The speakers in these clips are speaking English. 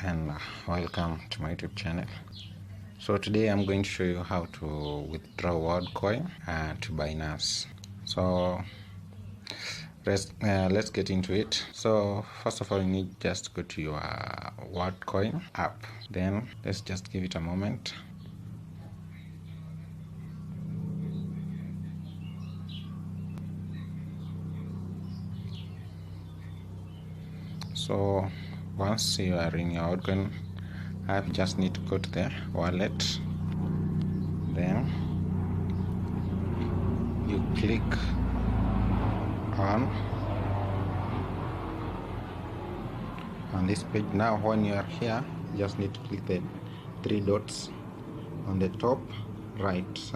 and welcome to my YouTube channel. So today I'm going to show you how to withdraw Worldcoin to Binance. So let's get into it. So first of all, you need just go to your Worldcoin app. Then let's just give it a moment. So once you are in your Worldcoin app, just need to go to the wallet. Then you click on this page. Now when you are here, you just need to click the three dots on the top right.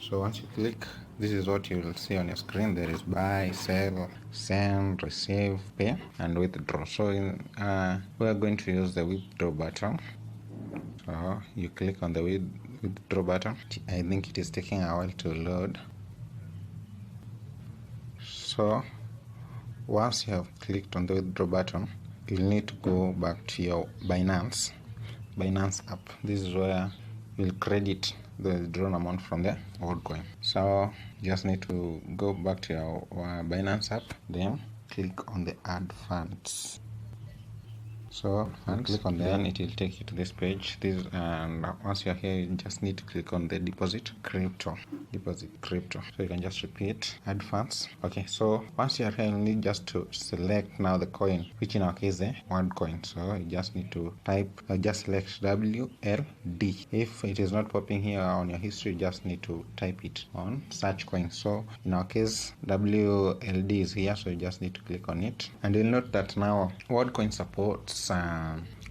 So once you click, this is what you will see on your screen. There is buy, sell, send, receive, pay, and withdraw. So we are going to use the withdraw button. So you click on the withdraw button. I think it is taking a while to load. So once you have clicked on the withdraw button, you'll need to go back to your Binance app. This is where you'll credit the withdrawn amount from the Worldcoin. So you just need to go back to your Binance app, then click on the add funds. So click on then it will take you to this page. And once you're here, you just need to click on the deposit crypto. So you can just repeat add funds. Okay, so once you're here, you need just to select now the coin, which in our case is the Worldcoin. So you just need to type, just select WLD. If it is not popping here on your history, you just need to type it on search coin. So in our case, WLD is here, so you just need to click on it. And you'll note that now Worldcoin supports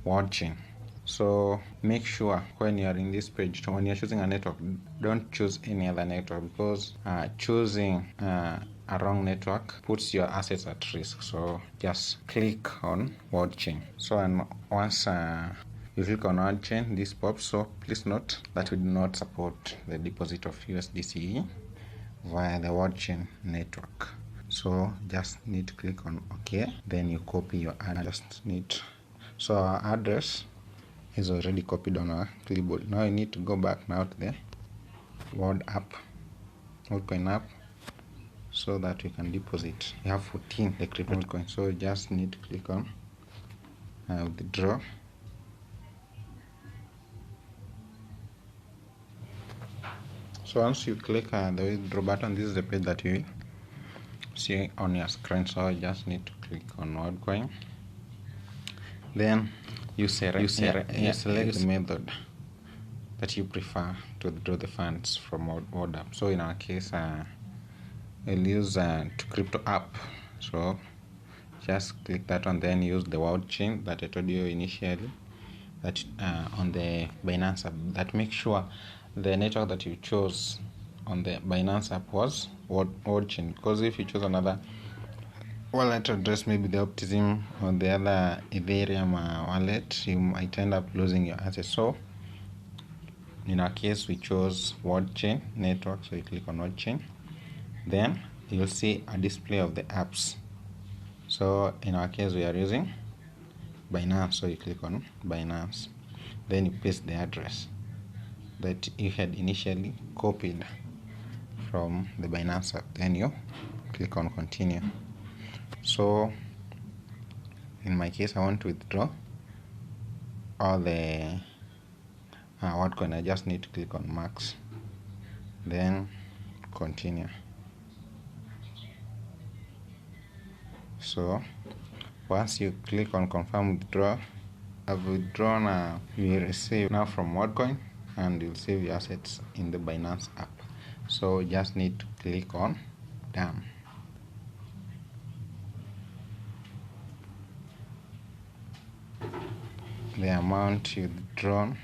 watching. So make sure when you are in this page, when you're choosing a network, don't choose any other network, because choosing a wrong network puts your assets at risk. So just click on watching. So and once you click on watching, this pops. So please note that we do not support the deposit of USDC via the watching network. So just need to click on OK. Then you copy your address. So our address is already copied on our clipboard. Now you need to go back now to the Worldcoin app, so that we can deposit. We have 14 the crypto coin. So you just need to click on withdraw. So once you click the withdraw button, this is the page that you will see on your screen. So you just need to click on Worldcoin. Then you select the method that you prefer to withdraw the funds from World app. So in our case, we'll use to crypto app. So just click that one, then use the watching that I told you initially, that on the Binance app. That make sure the network that you chose on the Binance app was watching, because if you choose another wallet address, maybe the Optimism or the other Ethereum wallet, you might end up losing your assets. So in our case, we chose watching network, so you click on watching. Then you'll see a display of the apps. So in our case, we are using Binance, so you click on Binance. Then you paste the address that you had initially copied from the Binance app. Then you click on continue. So in my case, I want to withdraw all the Worldcoin. I just need to click on max, then continue. So once you click on confirm withdraw, I've withdrawn, you receive now from Worldcoin, and you'll save your assets in the Binance app. So just need to click on done. The amount you withdrawn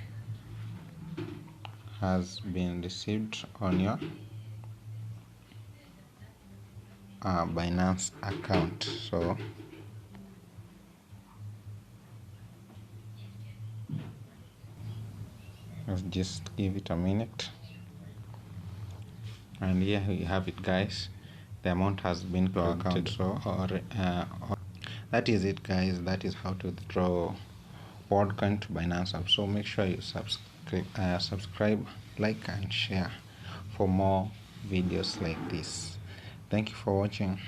has been received on your Binance account. So let's just give it a minute, and here you have it, guys. The amount has been credited. So that is it, guys. That is how to withdraw Worldcoin to Binance app. So make sure you subscribe, like, and share for more videos like this. Thank you for watching.